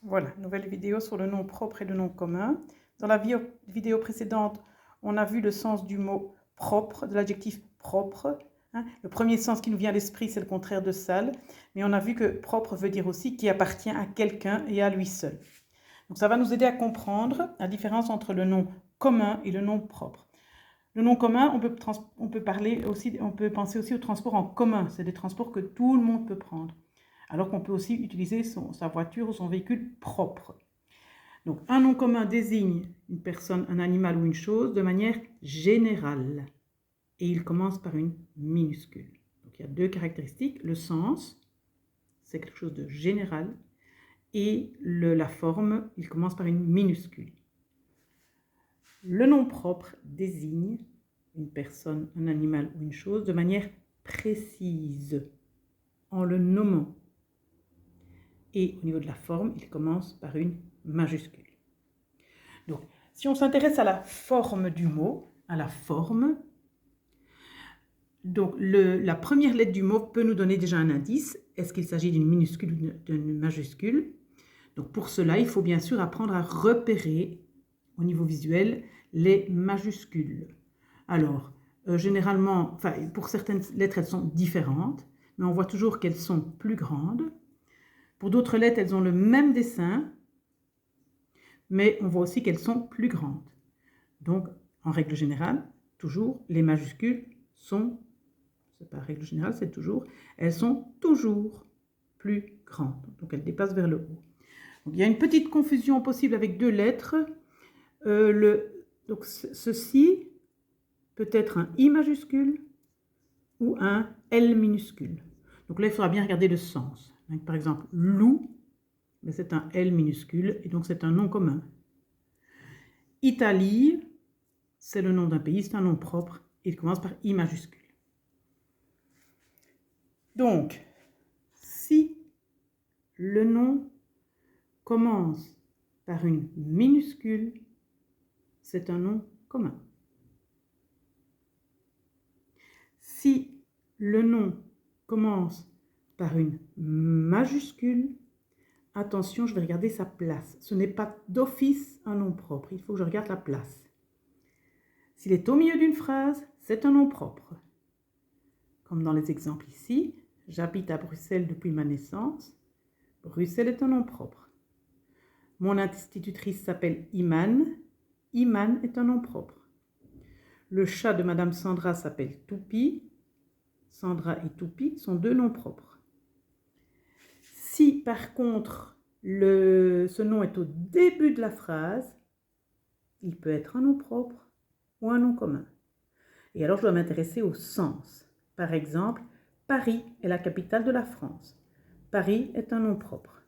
Voilà, nouvelle vidéo sur le nom propre et le nom commun. Dans la vidéo précédente, on a vu le sens du mot propre, de l'adjectif propre. Le premier sens qui nous vient à l'esprit, c'est le contraire de sale. Mais on a vu que propre veut dire aussi qui appartient à quelqu'un et à lui seul. Donc ça va nous aider à comprendre la différence entre le nom commun et le nom propre. Le nom commun, on peut penser aussi au transport en commun. C'est des transports que tout le monde peut prendre. Alors qu'on peut aussi utiliser sa voiture ou son véhicule propre. Donc, un nom commun désigne une personne, un animal ou une chose de manière générale. Et il commence par une minuscule. Donc, il y a deux caractéristiques. Le sens, c'est quelque chose de général. Et la forme, il commence par une minuscule. Le nom propre désigne une personne, un animal ou une chose de manière précise, en le nommant. Et au niveau de la forme, il commence par une majuscule. Donc, si on s'intéresse à la forme du mot, à la forme, donc la première lettre du mot peut nous donner déjà un indice. Est-ce qu'il s'agit d'une minuscule ou d'une majuscule? Donc, pour cela, il faut bien sûr apprendre à repérer, au niveau visuel, les majuscules. Alors, généralement, pour certaines lettres, elles sont différentes, mais on voit toujours qu'elles sont plus grandes. Pour d'autres lettres, elles ont le même dessin, mais on voit aussi qu'elles sont plus grandes. Donc, en règle générale, toujours, les majuscules sont, c'est pas règle générale, c'est toujours, elles sont toujours plus grandes. Donc, elles dépassent vers le haut. Donc, il y a une petite confusion possible avec deux lettres. Donc, ceci peut être un I majuscule ou un L minuscule. Donc là, il faudra bien regarder le sens. Donc, par exemple, loup, c'est un L minuscule et donc c'est un nom commun. Italie, c'est le nom d'un pays, c'est un nom propre. Il commence par I majuscule. Donc, si le nom commence par une minuscule, c'est un nom commun. Si le nom commence par une majuscule, attention, je vais regarder sa place. Ce n'est pas d'office un nom propre, il faut que je regarde la place. S'il est au milieu d'une phrase, c'est un nom propre. Comme dans les exemples ici, j'habite à Bruxelles depuis ma naissance. Bruxelles est un nom propre. Mon institutrice s'appelle Iman. Iman est un nom propre. Le chat de Madame Sandra s'appelle Toupi. Sandra et Toupi sont deux noms propres. Si par contre ce nom est au début de la phrase, il peut être un nom propre ou un nom commun. Et alors je dois m'intéresser au sens. Par exemple, Paris est la capitale de la France. Paris est un nom propre.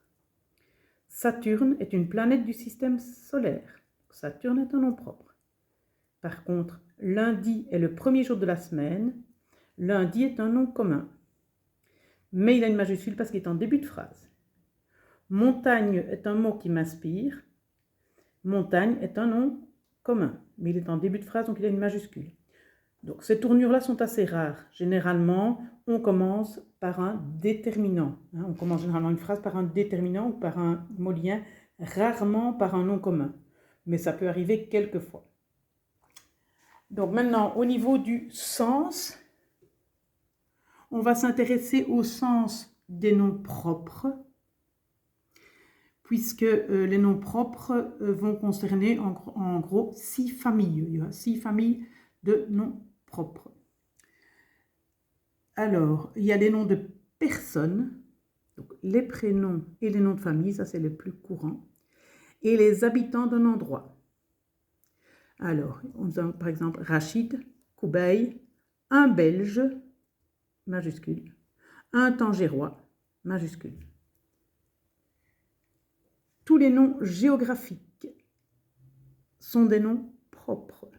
Saturne est une planète du système solaire. Saturne est un nom propre. Par contre, lundi est le premier jour de la semaine. Lundi est un nom commun. Mais il a une majuscule parce qu'il est en début de phrase. Montagne est un mot qui m'inspire. Montagne est un nom commun, mais il est en début de phrase, donc il a une majuscule. Donc ces tournures-là sont assez rares. Généralement, on commence par un déterminant. On commence généralement une phrase par un déterminant ou par un mot lien, rarement par un nom commun. Mais ça peut arriver quelquefois. Donc maintenant, au niveau du sens, on va s'intéresser au sens des noms propres, puisque les noms propres vont concerner en gros 6 familles. Il y a 6 familles de noms propres. Alors, il y a des noms de personnes, donc les prénoms et les noms de famille, ça c'est le plus courant, et les habitants d'un endroit. Alors, on a par exemple Rachid, Koubaï, un Belge, majuscule, un Tangérois, majuscule. Tous les noms géographiques sont des noms propres.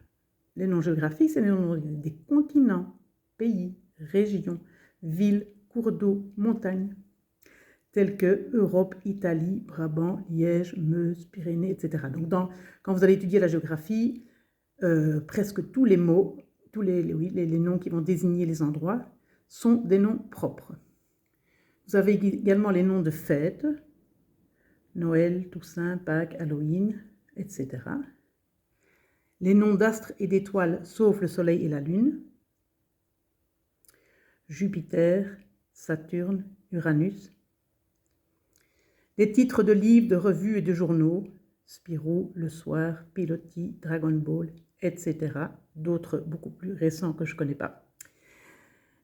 Les noms géographiques, c'est les noms des continents, pays, régions, villes, cours d'eau, montagnes, tels que Europe, Italie, Brabant, Liège, Meuse, Pyrénées, etc. Donc, quand vous allez étudier la géographie, presque tous les mots, tous les noms qui vont désigner les endroits sont des noms propres. Vous avez également les noms de fêtes, Noël, Toussaint, Pâques, Halloween, etc. Les noms d'astres et d'étoiles, sauf le Soleil et la Lune. Jupiter, Saturne, Uranus. Les titres de livres, de revues et de journaux, Spirou, Le Soir, Pilotis, Dragon Ball, etc. D'autres beaucoup plus récents que je ne connais pas.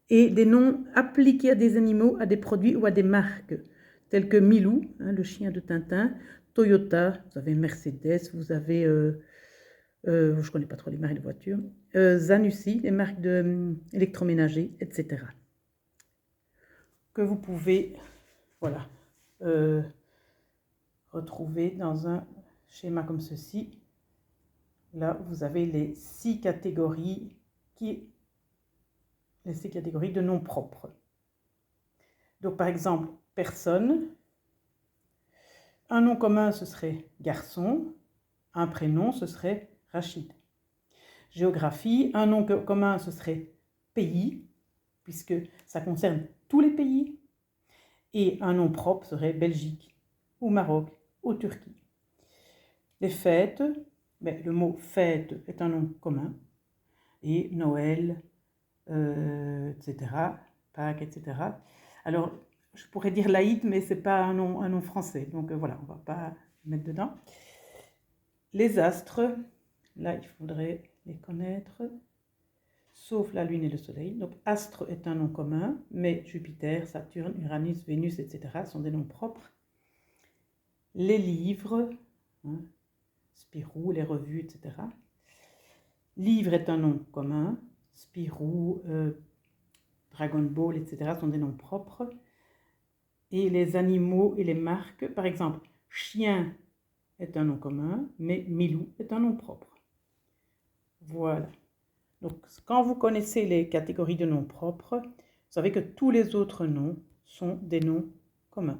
Et des noms appliqués à des animaux, à des produits ou à des marques, tels que Milou, le chien de Tintin, Toyota, vous avez Mercedes, vous avez, je ne connais pas trop les marques de voitures, Zanussi, les marques d'électroménager, etc. Que vous pouvez, voilà, retrouver dans un schéma comme ceci. Là, vous avez les 6 catégories de noms propres. Donc, par exemple, personne. Un nom commun, ce serait garçon. Un prénom, ce serait Rachid. Géographie, un nom commun, ce serait pays, puisque ça concerne tous les pays. Et un nom propre serait Belgique, ou Maroc, ou Turquie. Les fêtes, le mot fête est un nom commun. Et Noël, etc., Pâques, etc. Alors, je pourrais dire l'Aïd, mais ce n'est pas un nom français. Donc voilà, on ne va pas le mettre dedans. Les astres, là, il faudrait les connaître, sauf la Lune et le Soleil. Donc, astre est un nom commun, mais Jupiter, Saturne, Uranus, Vénus, etc. sont des noms propres. Les livres, Spirou, les revues, etc. Livre est un nom commun. Spirou, Dragon Ball, etc. sont des noms propres. Et les animaux et les marques, par exemple, chien est un nom commun, mais Milou est un nom propre. Voilà. Donc, quand vous connaissez les catégories de noms propres, vous savez que tous les autres noms sont des noms communs.